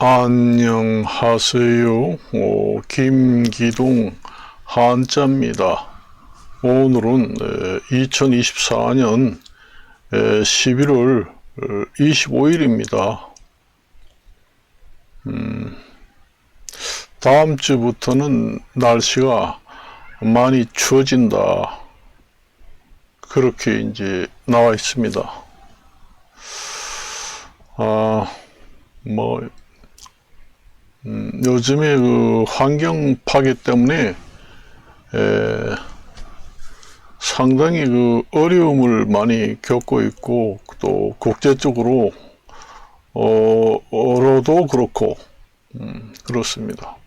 안녕하세요. 김기동 한자입니다. 오늘은 2024년 11월 25일입니다. 다음 주부터는 날씨가 많이 추워진다. 그렇게 이제 나와 있습니다. 요즘에 그 환경 파괴 때문에 상당히 그 어려움을 많이 겪고 있고, 또 국제적으로 어로도 그렇고 그렇습니다.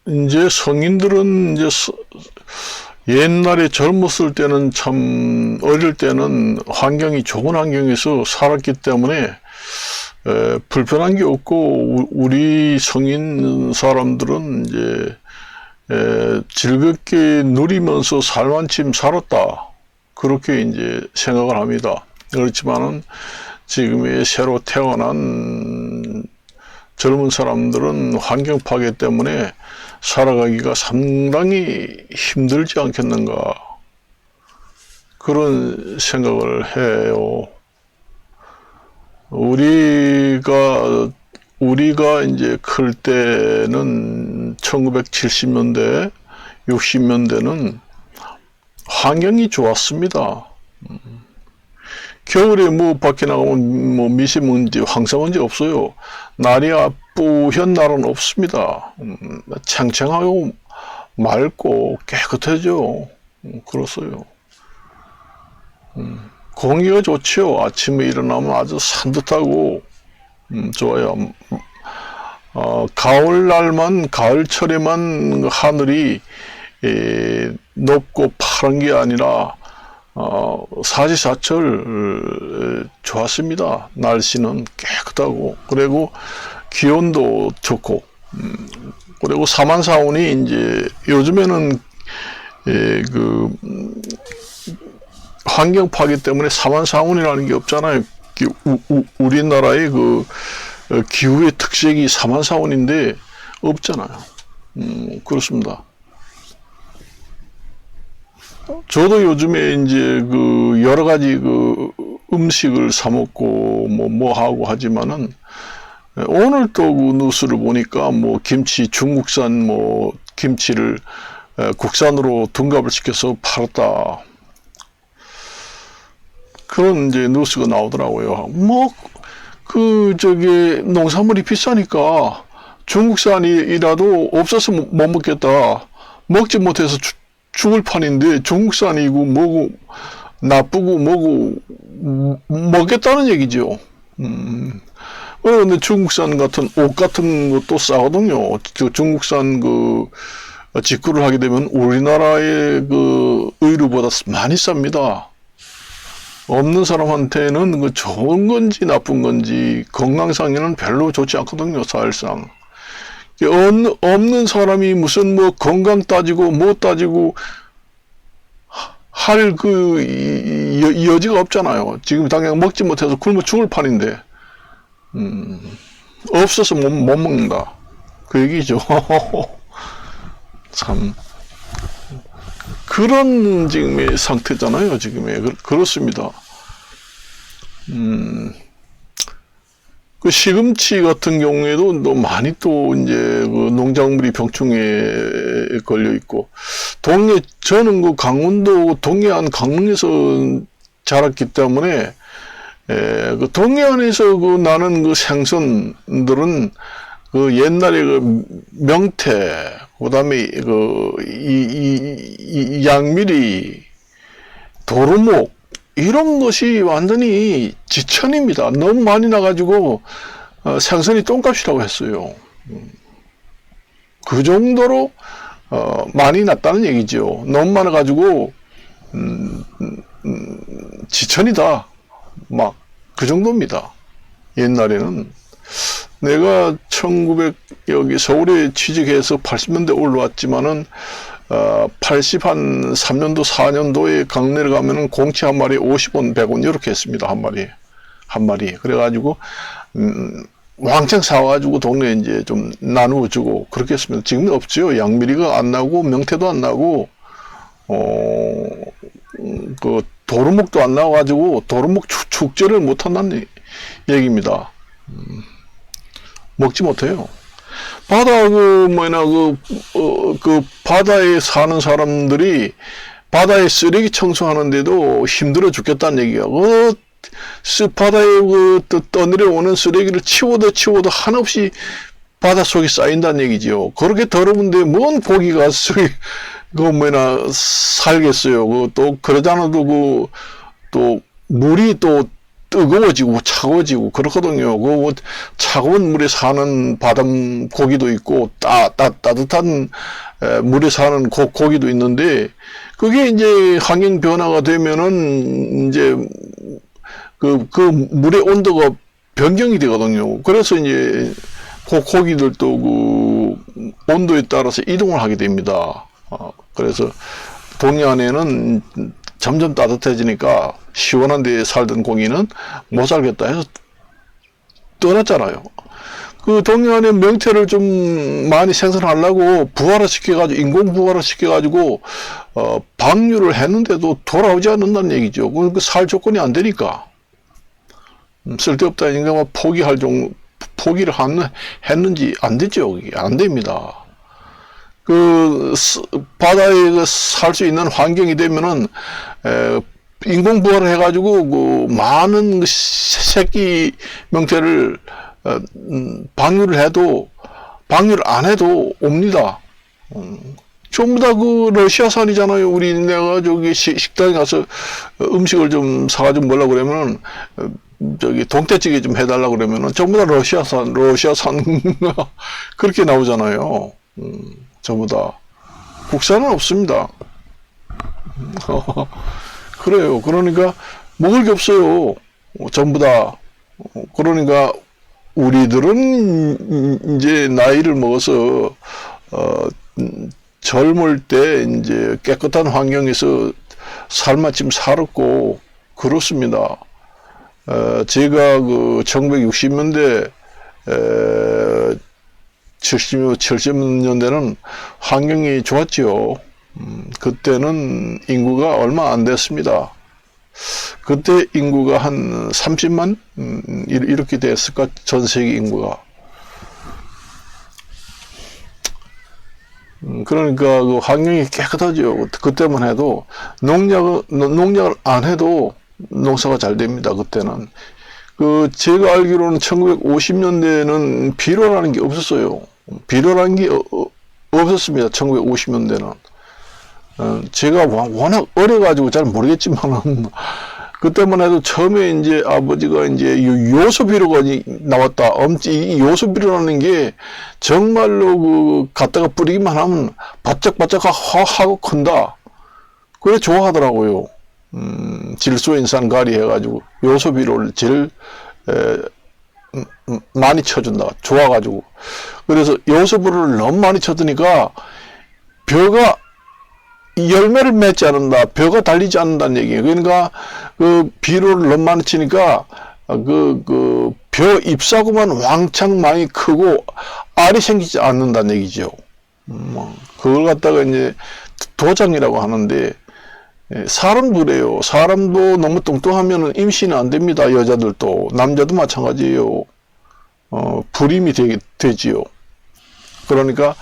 이제 성인들은 이제 옛날에 젊었을 때는 참 어릴 때는 환경이 좋은 환경에서 살았기 때문에 불편한 게 없고, 우리 성인 사람들은 이제 즐겁게 누리면서 살만침 살았다, 그렇게 이제 생각을 합니다. 그렇지만은 지금의 새로 태어난 젊은 사람들은 환경 파괴 때문에 살아가기가 상당히 힘들지 않겠는가, 그런 생각을 해요. 우리가 이제 클 때는 1970년대, 60년대는 환경이 좋았습니다. 겨울에 밖에 나가면 미세먼지, 황사먼지 없어요. 날이 뿌연 날은 없습니다. 창창하고 맑고 깨끗해져. 그렇어요. 공기가 좋지요. 아침에 일어나면 아주 산뜻하고 좋아요. 가을철에만 하늘이 높고 파란 게 아니라 사시사철 좋았습니다. 날씨는 깨끗하고, 그리고 기온도 좋고, 그리고 사만사온이 이제 요즘에는 환경 파괴 때문에 사만사온이라는 게 없잖아요. 우리나라의 그 기후의 특색이 사만사온인데 없잖아요. 그렇습니다. 저도 요즘에 이제 여러 가지 음식을 사 먹고 뭐 하고 하지만은, 오늘 또 뉴스를 보니까 김치, 중국산 김치를 국산으로 둔갑을 시켜서 팔았다, 그런 이제 뉴스가 나오더라고요. 농산물이 비싸니까 중국산이라도 없어서 못 먹겠다, 먹지 못해서 죽을 판인데 중국산이고 뭐고 나쁘고 뭐고 먹겠다는 얘기죠. 그런데 중국산 같은 옷 같은 것도 싸거든요. 중국산 직구를 하게 되면 우리나라의 의류보다 많이 쌉니다. 없는 사람한테는 좋은 건지 나쁜 건지 건강상에는 별로 좋지 않거든요, 사실상. 없는 사람이 무슨 건강 따지고 따지고 할 여지가 없잖아요. 지금 당장 먹지 못해서 굶어 죽을 판인데, 없어서 못 먹는다, 그 얘기죠. 참 그런 지금의 상태잖아요. 지금의 그렇습니다. 시금치 같은 경우에도 또 많이 또 이제 농작물이 병충해에 걸려 있고, 저는 강원도 동해안 강릉에서 자랐기 때문에 동해안에서 나는 생선들은 옛날에 명태, 그다음에 이 양미리, 도루묵, 이런 것이 완전히 지천입니다. 너무 많이 나가지고 생선이 똥값이라고 했어요. 그 정도로 많이 났다는 얘기죠. 너무 많아가지고 지천이다, 그 정도입니다. 옛날에는 내가 여기 서울에 취직해서 80년대 올라왔지만은 83년도 4년도에 강내를 가면은 공치 한 마리에 50원 100원 이렇게 했습니다. 한 마리. 그래가지고 왕창 사와가지고 동네에 이제 좀 나누어 주고 그렇게 했습니다. 지금은 없죠. 양미리가 안 나고 명태도 안 나고 그 도루묵도 안 나와가지고 도루묵 축제를 못 한다는 얘기입니다. 먹지 못해요. 바다 그 바다에 사는 사람들이 바다에 쓰레기 청소하는데도 힘들어 죽겠다는 얘기야. 바다에 떠내려오는 쓰레기를 치워도 한없이 바닷속에 쌓인다는 얘기지요. 그렇게 더러운데 뭔 고기가 살겠어요. 또 그러잖아도 또 물이 또 뜨거워지고 차가워지고 그렇거든요. 차가운 물에 사는 바닷 고기도 있고 따뜻한 물에 사는 고기도 있는데 그게 이제 환경 변화가 되면은 이제 그 물의 온도가 변경이 되거든요. 그래서 이제 고기들도 그 온도에 따라서 이동을 하게 됩니다. 그래서 동해안에는 점점 따뜻해지니까 시원한 데에 살던 고기는 못 살겠다 해서 떠났잖아요. 그 동해안에 명태를 좀 많이 생산하려고 부활화시켜가지고 인공 부활화시켜가지고 방류를 했는데도 돌아오지 않는다는 얘기죠. 그 살 조건이 안 되니까 쓸데없다니까 포기를 했는지 안 되죠. 그게 안 됩니다. 그 바다에 살 수 있는 환경이 되면은 인공 부화를 해가지고 그 많은 새끼 명태를 방류를 안 해도 옵니다. 전부 다 그 러시아산이잖아요. 내가 저기 식당에 가서 음식을 좀 사가지고 먹으려고 그러면은 저기 동태찌개 좀 해달라고 그러면은 전부 다 러시아산 그렇게 나오잖아요. 전부 다 국산은 없습니다. 그래요. 그러니까 먹을 게 없어요. 전부 다. 그러니까 우리들은 이제 나이를 먹어서 젊을 때 이제 깨끗한 환경에서 살맛좀 살았고 그렇습니다. 제가 그 1960년대 70년대는 환경이 좋았지요. 그때는 인구가 얼마 안 됐습니다. 그때 인구가 한 30만? 이렇게 됐을까? 전 세계 인구가. 그러니까 그 환경이 깨끗하죠. 그때만 해도 농약을 안 해도 농사가 잘 됩니다. 그때는. 제가 알기로는 1950년대에는 비료라는 게 없었어요. 비료라는 게 없었습니다. 1950년대는. 제가 워낙 어려가지고 잘 모르겠지만은, 그때만 해도 처음에 이제 아버지가 이제 요소비료가 나왔다. 이 요소비료라는 게 정말로 갖다가 뿌리기만 하면 바짝바짝 하고 큰다. 그래 좋아하더라고요. 질소인산 가리 해가지고 요소비료를 제일 많이 쳐준다. 좋아가지고. 그래서 요소비료를 너무 많이 쳐주니까 벼가 열매를 맺지 않는다. 벼가 달리지 않는다는 얘기예요. 그러니까 그 비료를 너무 많이 치니까 벼 잎사구만 왕창 많이 크고 알이 생기지 않는다는 얘기죠. 그걸 갖다가 이제 도장이라고 하는데 사람도 그래요. 사람도 너무 뚱뚱하면 임신이 안 됩니다. 여자들도 남자도 마찬가지예요. 불임이 되지요. 그러니까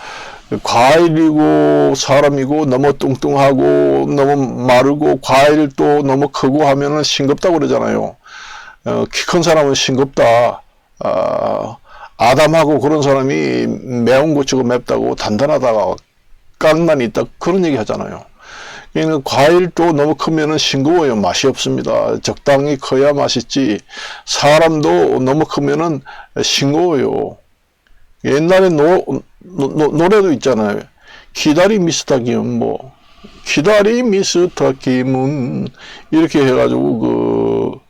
과일이고 사람이고 너무 뚱뚱하고 너무 마르고 과일도 너무 크고 하면은 싱겁다고 그러잖아요. 키 큰 사람은 싱겁다. 아담하고 그런 사람이 매운 거 치고 맵다고 단단하다가 깡만 있다 그런 얘기 하잖아요. 그러니까 과일도 너무 크면은 싱거워요. 맛이 없습니다. 적당히 커야 맛있지. 사람도 너무 크면은 싱거워요. 옛날에 노래도 있잖아요. 기다리 미스터 김은 기다리 미스터 김은 이렇게 해가지고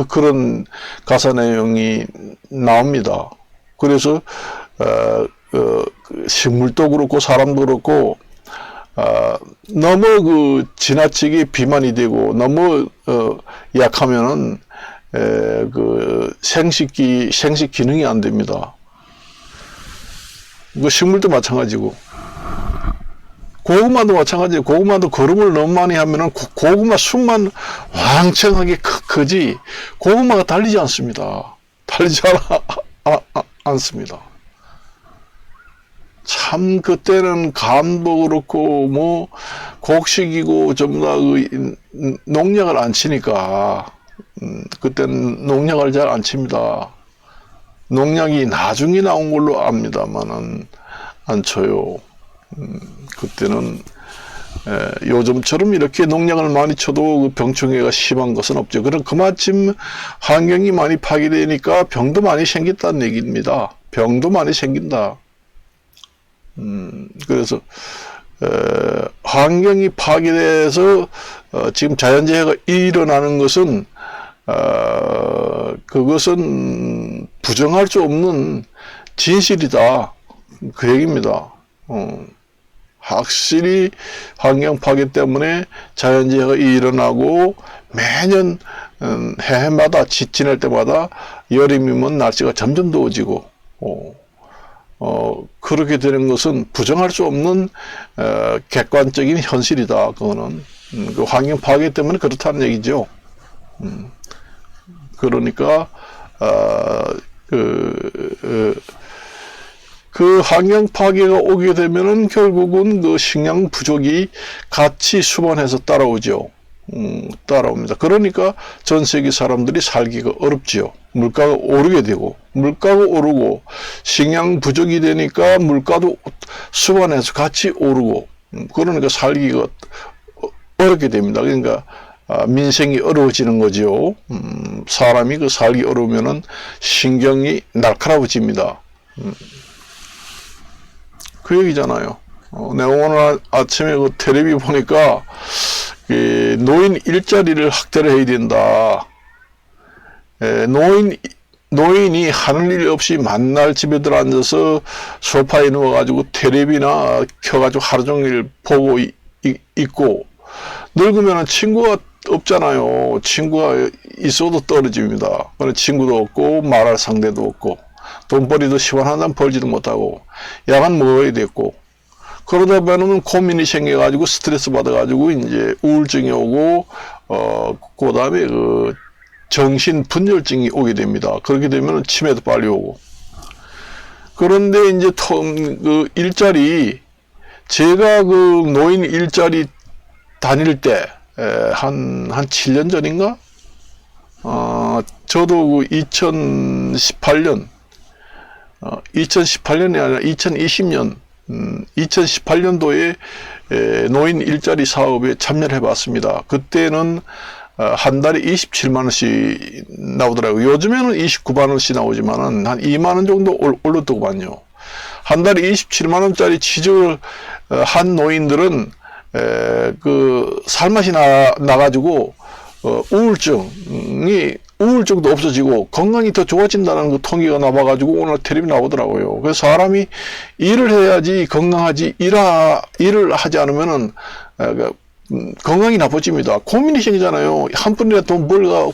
그런 가사 내용이 나옵니다. 그래서 식물도 그렇고 사람도 그렇고 너무 지나치게 비만이 되고 너무 약하면은 생식 기능이 안 됩니다. 식물도 마찬가지고 고구마도 마찬가지예요. 고구마도 거름을 너무 많이 하면은 고구마 순만 왕창하게 크지 고구마가 달리지 않습니다. 달리지 않습니다. 참 그때는 감도 그렇고 뭐 곡식이고 전부 다 농약을 안 치니까 그때는 농약을 잘 안 칩니다. 농약이 나중에 나온 걸로 압니다만은 안 쳐요. 그때는 요즘처럼 이렇게 농약을 많이 쳐도 병충해가 심한 것은 없죠. 그럼 그마침 환경이 많이 파괴되니까 병도 많이 생긴다는 얘기입니다. 병도 많이 생긴다. 그래서 환경이 파괴돼서 지금 자연재해가 일어나는 것은 그것은 부정할 수 없는 진실이다. 그 얘기입니다. 확실히 환경 파괴 때문에 자연재해가 일어나고 매년 해마다 지날 때마다 여름이면 날씨가 점점 더워지고 그렇게 되는 것은 부정할 수 없는 객관적인 현실이다. 그거는 그 환경 파괴 때문에 그렇다는 얘기죠. 그러니까 그 환경 파괴가 오게 되면은 결국은 그 식량 부족이 같이 수반해서 따라오죠. 따라옵니다. 그러니까 전 세계 사람들이 살기가 어렵지요. 물가가 오르게 되고, 물가가 오르고, 식량 부족이 되니까 물가도 수반해서 같이 오르고, 그러니까 살기가 어렵게 됩니다. 그러니까, 민생이 어려워지는 거죠. 사람이 살기 어려우면은 신경이 날카로워집니다. 그 얘기잖아요. 내가 오늘 아침에 텔레비 보니까, 노인 일자리를 확대를 해야 된다. 노인이 하는 일 없이 만날 집에 들어앉아서 소파에 누워가지고 텔레비나 켜가지고 하루 종일 보고 있고, 늙으면 친구가 없잖아요. 친구가 있어도 떨어집니다. 친구도 없고, 말할 상대도 없고, 돈벌이도 시원한 한 벌지도 못하고, 야간 먹어야 됐고, 그러다 보면은 고민이 생겨가지고 스트레스 받아가지고 이제 우울증이 오고, 그 다음에 정신 분열증이 오게 됩니다. 그렇게 되면 치매도 빨리 오고. 그런데 이제 일자리, 제가 노인 일자리 다닐 때, 한 7년 전인가? 저도 2018년이 아니라 2020년, 2018년도에 노인 일자리 사업에 참여를 해봤습니다. 그때는 한 달에 27만원씩 나오더라고요. 요즘에는 29만원씩 나오지만은 한 2만원 정도 올랐더구만요. 한 달에 27만원짜리 취직을 한 노인들은 살맛이 나가지고 우울증도 없어지고 건강이 더 좋아진다는 그 통계가 나와가지고 오늘 텔레비 나오더라고요. 그래서 사람이 일을 해야지 건강하지, 일을 하지 않으면은 건강이 나빠집니다. 고민이 생기잖아요. 한 푼이라도 돈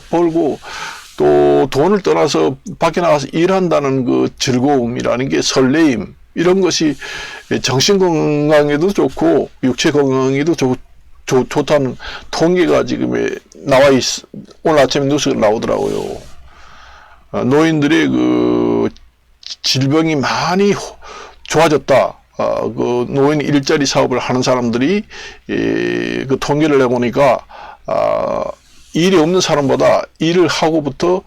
벌고 또 돈을 떠나서 밖에 나가서 일한다는 그 즐거움이라는 게 설레임, 이런 것이 정신 건강에도 좋고 육체 건강에도 좋다는 통계가 지금 오늘 아침에 뉴스가 나오더라고요. 노인들의 질병이 많이 좋아졌다. 노인 일자리 사업을 하는 사람들이 그 통계를 내보니까 일이 없는 사람보다 일을 하고부터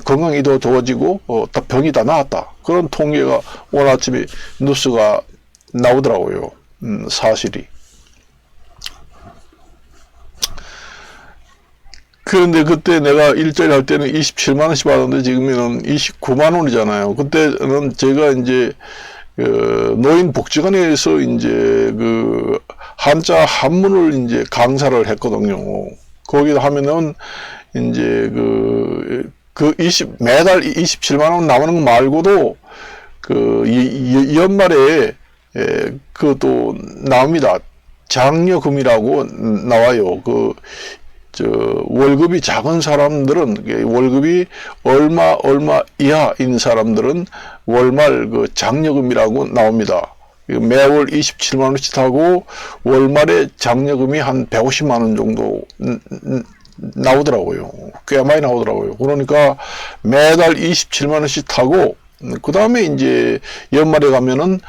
건강이 더 좋아지고 병이 다 나았다. 그런 통계가 오늘 아침에 뉴스가 나오더라고요. 사실이. 그런데 그때 내가 일자리 할 때는 27만원씩 받았는데 지금은 29만원이잖아요. 그때는 제가 이제 노인복지관에서 이제 한자 한문을 이제 강사를 했거든요. 거기다 하면은 이제 매달 27만원 나오는 거 말고도 연말에 그것도 나옵니다. 장려금이라고 나와요. 월급이 작은 사람들은, 월급이 얼마 이하인 사람들은 월말 장려금이라고 나옵니다. 매월 27만원씩 하고, 월말에 장려금이 한 150만원 정도 나오더라고요. 꽤 많이 나오더라고요. 그러니까 매달 27만원씩 타고, 그 다음에 이제 연말에 가면은,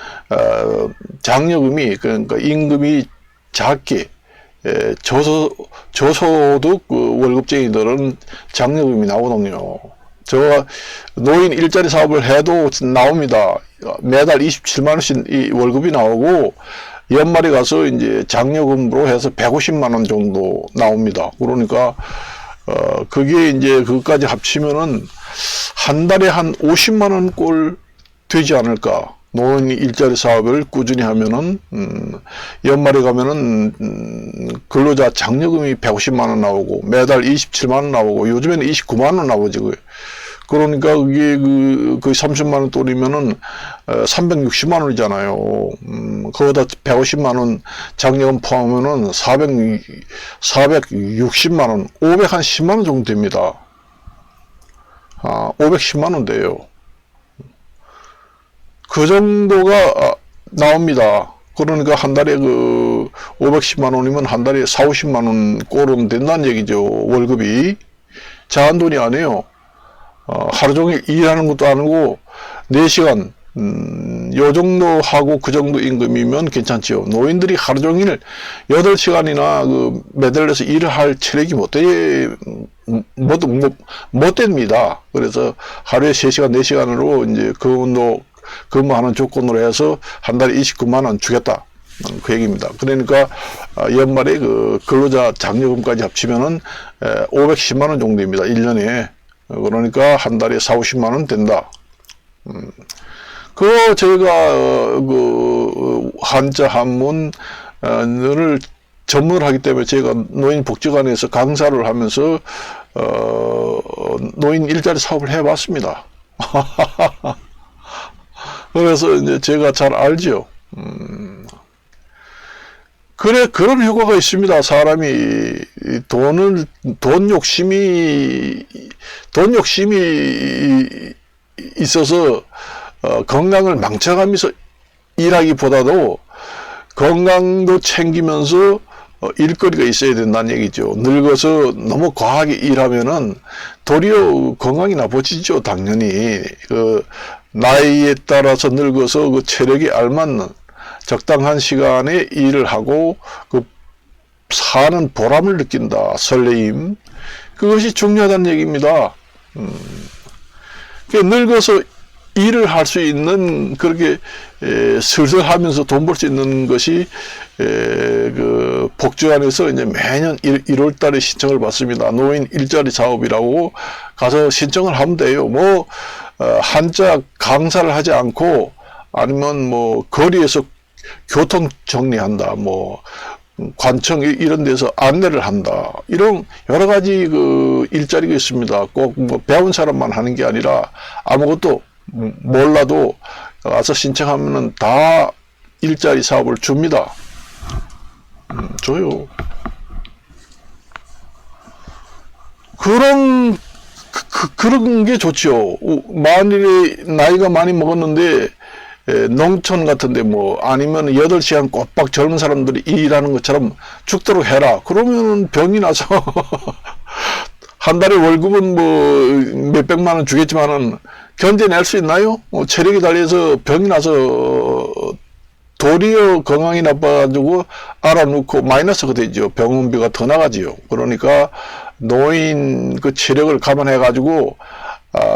장려금이, 그러니까 임금이 작게, 저소득 월급쟁이들은 장려금이 나오거든요. 저 노인 일자리 사업을 해도 나옵니다. 매달 27만원씩 이 월급이 나오고, 연말에 가서 이제 장려금으로 해서 150만원 정도 나옵니다. 그러니까, 그게 이제 그것까지 합치면은 한 달에 한 50만원 꼴 되지 않을까. 노인 일자리 사업을 꾸준히 하면은, 연말에 가면은, 근로자 장려금이 150만원 나오고, 매달 27만원 나오고, 요즘에는 29만원 나오지. 그러니까 그게 그 30만원 돈이면은, 360만원이잖아요. 거기다 150만원 장려금 포함하면은 460만원, 510만원 정도 됩니다. 510만원 돼요. 그 정도가 나옵니다. 그러니까 한 달에 510만원이면 한 달에 4, 50만원 꼴은 된다는 얘기죠. 월급이. 작은 돈이 아니에요. 하루 종일 일하는 것도 아니고, 4시간, 요 정도 하고 그 정도 임금이면 괜찮죠. 노인들이 하루 종일 8시간이나 매달려서 일을 할 체력이 못 됩니다. 그래서 하루에 3시간, 4시간으로 이제 근무하는 조건으로 해서 한 달에 29만원 주겠다. 그 얘기입니다. 그러니까 연말에 근로자 장려금까지 합치면은 510만원 정도입니다. 1년에. 그러니까 한 달에 4, 50만원 된다. 저희가 한자 한문을 전문을 하기 때문에 제가 노인복지관에서 강사를 하면서 노인 일자리 사업을 해봤습니다. 그래서 이제 제가 잘 알죠. 그런 효과가 있습니다. 사람이 돈 욕심이 있어서 건강을 망쳐가면서 일하기보다도 건강도 챙기면서 일거리가 있어야 된다는 얘기죠. 늙어서 너무 과하게 일하면은 도리어 건강이 나빠지죠. 당연히 나이에 따라서 늙어서 체력이 알맞는 적당한 시간에 일을 하고 사는 보람을 느낀다. 설레임. 그것이 중요하다는 얘기입니다. 늙어서 일을 할 수 있는, 그렇게 슬슬 하면서 돈 벌 수 있는 것이 복지관에서 이제 매년 1월 달에 신청을 받습니다. 노인 일자리 사업이라고 가서 신청을 하면 돼요. 한자 강사를 하지 않고, 아니면 거리에서 교통 정리한다, 관청 이런 데서 안내를 한다, 이런 여러 가지 일자리가 있습니다. 꼭 배운 사람만 하는 게 아니라 아무것도 몰라도 와서 신청하면은 다 일자리 사업을 줍니다. 줘요. 그런 게 좋죠. 만일에 나이가 많이 먹었는데 농촌 같은데 아니면 8시간 꼬박 젊은 사람들이 일하는 것처럼 죽도록 해라. 그러면 병이 나서 한 달에 월급은 몇백만 원 주겠지만은 견뎌낼 수 있나요? 체력이 달려서 병이 나서 도리어 건강이 나빠가지고 알아놓고 마이너스가 되죠. 병원비가 더 나가지요. 그러니까 노인 체력을 감안해가지고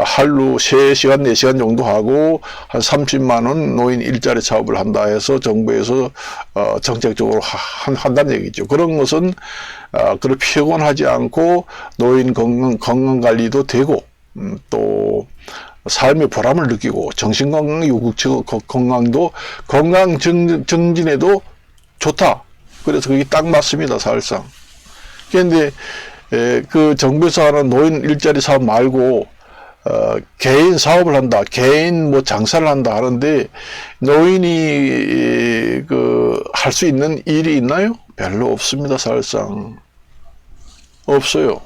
하루 3시간, 4시간 정도 하고 한 30만 원 노인 일자리 사업을 한다 해서 정부에서 정책적으로 한다는 얘기죠. 그런 것은 그렇게 피곤하지 않고 노인 건강 관리도 되고 또 삶의 보람을 느끼고 정신건강, 육체 건강도 건강 증진에도 좋다. 그래서 그게 딱 맞습니다. 사실상. 그런데 정부에서 하는 노인 일자리 사업 말고 개인 사업을 한다, 개인 뭐 장사를 한다 하는데 노인이 할 수 있는 일이 있나요? 별로 없습니다. 사실상 없어요.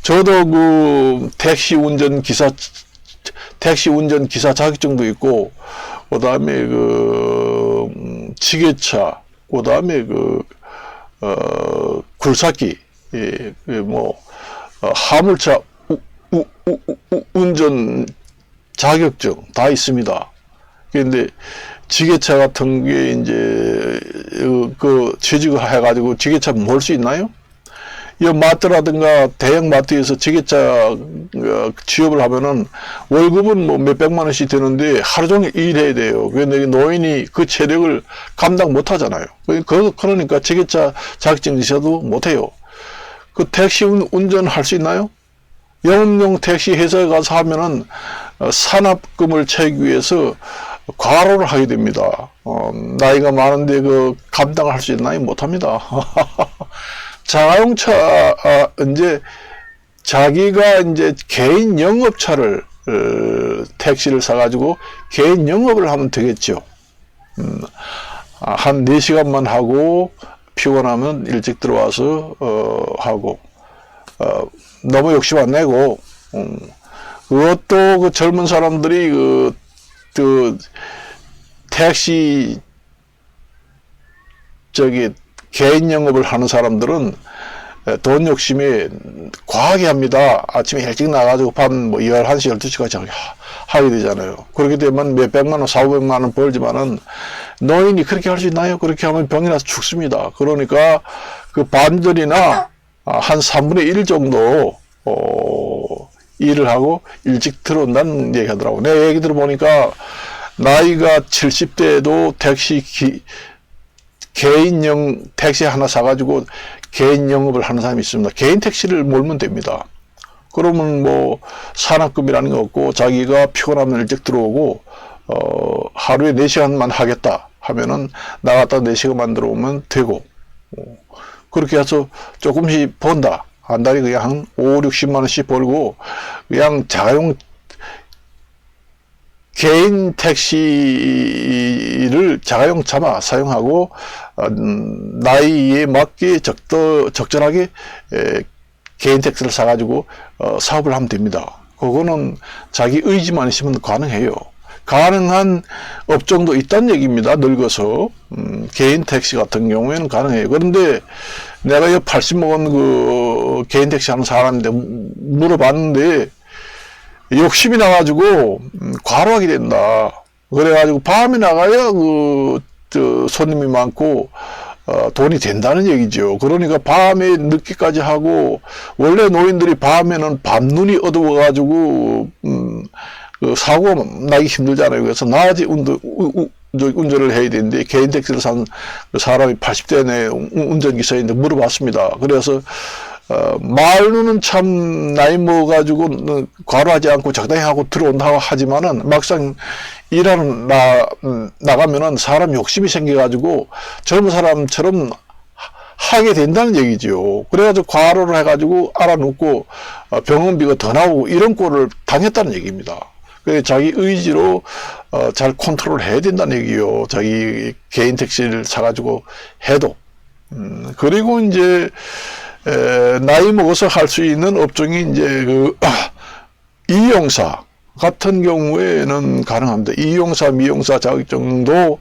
저도 택시 운전 기사 자격증도 있고, 그 다음에 지게차, 그 다음에 굴삭기, 화물차 운전 자격증 다 있습니다. 그런데 지게차 같은 게 이제 취직을 해가지고 지게차 몰 수 있나요? 이 마트라든가 대형 마트에서 지게차 취업을 하면은 월급은 뭐 몇백만 원씩 되는데 하루 종일 일해야 돼요. 그런데 노인이 그 체력을 감당 못 하잖아요. 그러니까 지게차 자격증 있어도 못 해요. 택시 운전할 수 있나요? 영업용 택시 회사에 가서 하면은 산업금을 채우기 위해서 과로를 하게 됩니다. 나이가 많은데 감당할 수 있나요? 못 합니다. 자동차, 이제 자기가 이제 개인 영업차를, 택시를 사가지고 개인 영업을 하면 되겠죠. 한 4시간만 하고 피곤하면 일찍 들어와서, 하고, 너무 욕심 안 내고, 그것도 젊은 사람들이 택시, 개인 영업을 하는 사람들은 돈 욕심이 과하게 합니다. 아침에 일찍 나가지고 밤 11시, 12시까지 하게 되잖아요. 그렇게 되면 몇백만 원, 400만 원 벌지만은 노인이 그렇게 할 수 있나요? 그렇게 하면 병이 나서 죽습니다. 그러니까 반절이나 한 3분의 1 정도 일을 하고 일찍 들어온다는 얘기 하더라고. 내 얘기 들어보니까 나이가 70대에도 개인용 택시 하나 사가지고 개인 영업을 하는 사람이 있습니다. 개인 택시를 몰면 됩니다. 그러면 뭐 산학금이라는 게 없고 자기가 피곤하면 일찍 들어오고 하루에 4시간만 하겠다 하면은 나갔다 4시간만 들어오면 되고 그렇게 해서 조금씩 번다. 한 달에 그냥 한 5, 60만 원씩 벌고 그냥 자가용 개인 택시를 자가용 차마 사용하고 나이에 맞게 적절하게 개인 택시를 사가지고 사업을 하면 됩니다. 그거는 자기 의지만 있으면 가능해요. 가능한 업종도 있다는 얘기입니다. 늙어서 개인 택시 같은 경우에는 가능해요. 그런데 내가 80 먹은 개인 택시 하는 사람인데 물어봤는데 욕심이 나가지고 과로하게 된다. 그래가지고 밤에 나가야 손님이 많고 돈이 된다는 얘기죠. 그러니까 밤에 늦게까지 하고 원래 노인들이 밤에는 밤눈이 어두워가지고 사고 나기 힘들잖아요. 그래서 낮에 운전을 해야 되는데 개인 택시를 산 사람이 80대 내 운전기사인데 물어봤습니다. 그래서 말로는 참 나이 먹어가지고 과로하지 않고 적당히 하고 들어온다고 하지만은 막상 일하는 나가면은 사람 욕심이 생겨가지고 젊은 사람처럼 하게 된다는 얘기죠. 그래가지고 과로를 해가지고 알아놓고 병원비가 더 나오고 이런 꼴을 당했다는 얘기입니다. 그래서 자기 의지로 잘 컨트롤 해야 된다는 얘기요. 자기 개인 택시를 사가지고 해도. 그리고 이제 나이 먹어서 할 수 있는 업종이 이제 이용사 같은 경우에는 가능합니다. 이용사, 미용사 자격증도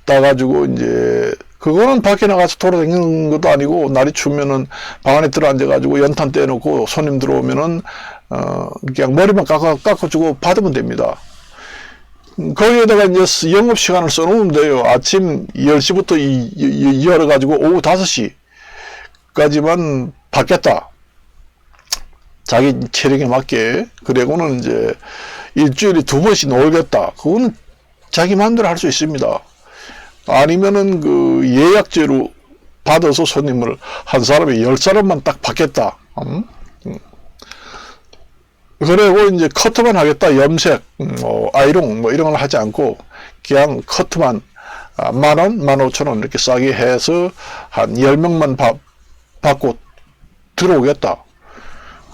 따가지고 이제 그거는 밖에 나가서 돌아다니는 것도 아니고 날이 추우면은 방 안에 들어앉아가지고 연탄 떼놓고 손님 들어오면은 그냥 머리만 깎아주고 받으면 됩니다. 거기에다가 이제 영업 시간을 써놓으면 돼요. 아침 10시부터 열어가지고 오후 5시까지만 받겠다. 자기 체력에 맞게. 그리고는 이제 일주일에 2번씩 놀겠다. 그거는 자기 마음대로 할 수 있습니다. 아니면은 예약제로 받아서 손님을 한 사람이 10사람만 딱 받겠다. 그리고 이제 커트만 하겠다. 염색, 아이롱 이런 걸 하지 않고 그냥 커트만 10,000원, 15,000원 이렇게 싸게 해서 한 10명만 받고 들어오겠다.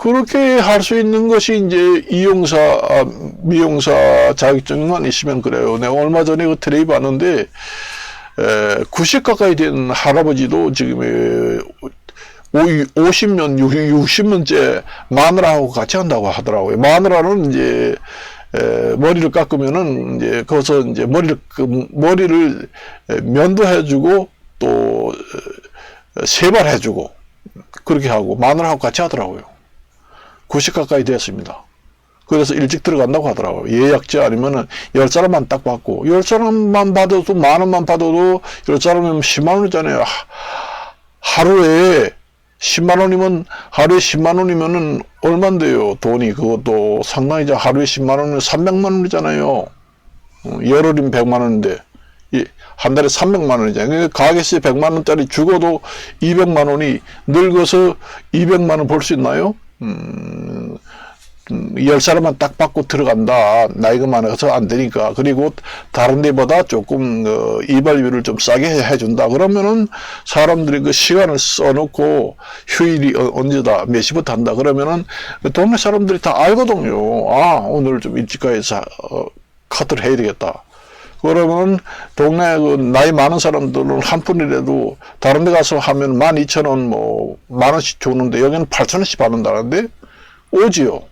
그렇게 할 수 있는 것이 이제 미용사 자격증만 있으면 그래요. 내가 얼마 전에 그 텔레비 봤는데 90 가까이 된 할아버지도 지금 50년, 60년째 마누라하고 같이 한다고 하더라고요. 마누라는 이제 머리를 깎으면은 이제 거기서 이제 머리를 면도해주고 또 세발해주고 그렇게 하고 마누라하고 같이 하더라고요. 90 가까이 됐습니다. 그래서 일찍 들어간다고 하더라고요. 예약제 아니면은 10사람만 딱 받고 10사람만 받아도 10,000원만 받아도 10사람이면 10만 원이잖아요. 하루에 10만 원이면 하루에 10만 원이면은 얼만데요? 돈이 그것도 상당히 하루에 10만 원이면 300만 원이잖아요. 열흘이면 100만 원인데 한 달에 300만 원이잖아요. 그러니까 가게세 100만 원짜리 죽어도 200만 원이 늙어서 200만 원 벌 수 있나요? 10사람만 딱 받고 들어간다. 나이가 많아서 안 되니까. 그리고 다른 데보다 조금 이발비를 좀 싸게 해준다. 그러면은 사람들이 그 시간을 써놓고 휴일이 언제다, 몇 시부터 한다. 그러면은 동네 사람들이 다 알거든요. 아, 오늘 좀 일찍 가서 카트를 해야 되겠다. 그러면 동네 그 나이 많은 사람들은 한 푼이라도 다른 데 가서 하면 12,000원 뭐 10,000원씩 주는데 여기는 8,000원씩 받는다는데 오지요.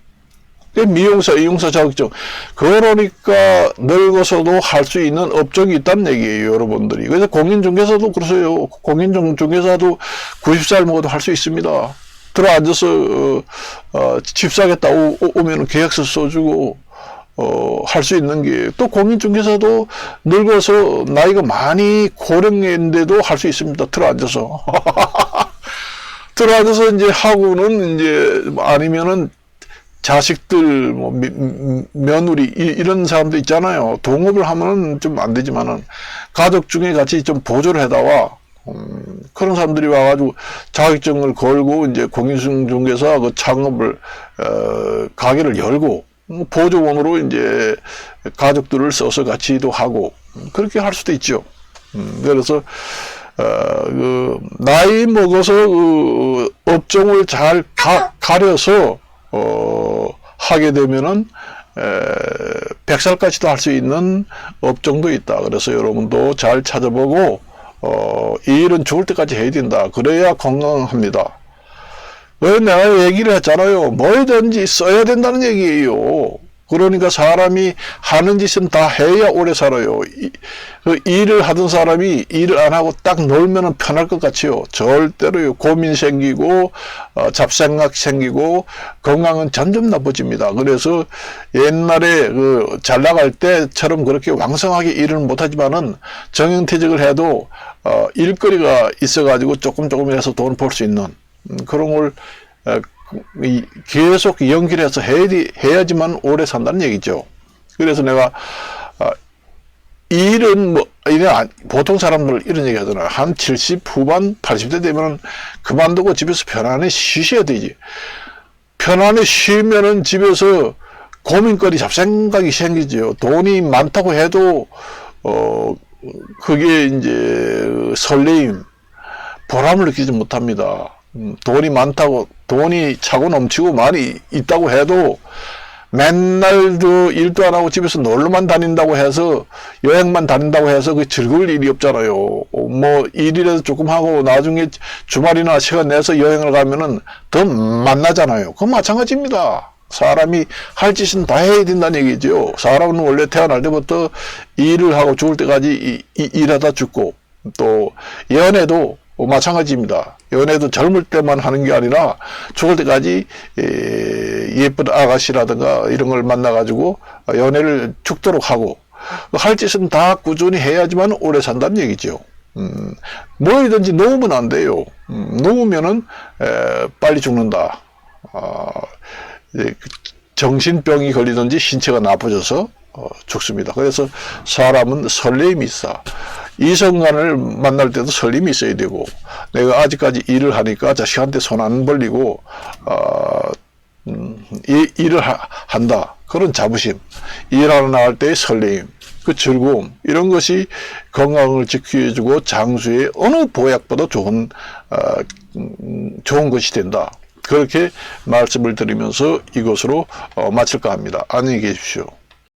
미용사, 이용사 자격증. 그러니까 늙어서도 할 수 있는 업종이 있다는 얘기예요, 여러분들이. 그래서 공인중개사도 그러세요. 공인중개사도 90살 먹어도 할 수 있습니다. 들어앉아서 집 사겠다 오면 계약서 써주고 할 수 있는 게, 또 공인중개사도 늙어서 나이가 많이 고령인데도 할 수 있습니다. 들어앉아서. 들어앉아서 이제 하고는 이제 아니면은 자식들, 뭐, 며느리, 이런 사람도 있잖아요. 동업을 하면은 좀 안 되지만은, 가족 중에 같이 좀 보조를 해다와, 그런 사람들이 와가지고 자격증을 걸고, 이제 공인중개사 그 창업을, 가게를 열고, 보조원으로 이제 가족들을 써서 같이도 하고, 그렇게 할 수도 있죠. 그래서, 나이 먹어서 그 업종을 잘 가려서, 하게 되면은 100살까지도 할 수 있는 업종도 있다. 그래서 여러분도 잘 찾아보고 이 일은 죽을 때까지 해야 된다. 그래야 건강합니다. 왜 내가 얘기를 했잖아요. 뭐든지 써야 된다는 얘기예요. 그러니까 사람이 하는 짓은 다 해야 오래 살아요. 그 일을 하던 사람이 일을 안 하고 딱 놀면은 편할 것 같지요. 절대로요. 고민 생기고 잡생각 생기고 건강은 점점 나빠집니다. 그래서 옛날에 그 잘 나갈 때처럼 그렇게 왕성하게 일을 못하지만은 정형퇴직을 해도 일거리가 있어가지고 조금 해서 돈 벌 수 있는 그런 걸 계속 연결해서 해야지만 오래 산다는 얘기죠. 그래서 내가 일은 뭐 보통 사람들 이런 얘기 하잖아요. 한 70 후반 80대 되면은 그만두고 집에서 편안히 쉬셔야 되지. 편안히 쉬면은 집에서 고민거리 잡생각이 생기죠. 돈이 많다고 해도 그게 이제 설레임, 보람을 느끼지 못합니다. 돈이 많다고, 돈이 차고 넘치고 많이 있다고 해도 맨날 일도 안 하고 집에서 놀러만 다닌다고 해서, 여행만 다닌다고 해서 그 즐거울 일이 없잖아요. 뭐 일이라도 조금 하고 나중에 주말이나 시간 내서 여행을 가면은 더 만나잖아요. 그건 마찬가지입니다. 사람이 할 짓은 다 해야 된다는 얘기죠. 사람은 원래 태어날 때부터 일을 하고 죽을 때까지 일하다 죽고, 또 연애도 마찬가지입니다. 연애도 젊을 때만 하는 게 아니라 죽을 때까지 예쁜 아가씨라든가 이런 걸 만나가지고 연애를 죽도록 하고, 할 짓은 다 꾸준히 해야지만 오래 산다는 얘기죠. 뭐이든지 놓으면 안 돼요. 놓으면은 빨리 죽는다. 정신병이 걸리든지 신체가 나빠져서 죽습니다. 그래서 사람은 설렘이 있어. 이성간을 만날 때도 설렘이 있어야 되고, 내가 아직까지 일을 하니까 자식한테 손 안 벌리고 일을 한다. 그런 자부심, 일하러 나갈 때의 설렘, 그 즐거움, 이런 것이 건강을 지켜주고 장수의 어느 보약보다 좋은 것이 된다. 그렇게 말씀을 드리면서 이것으로 마칠까 합니다. 안녕히 계십시오.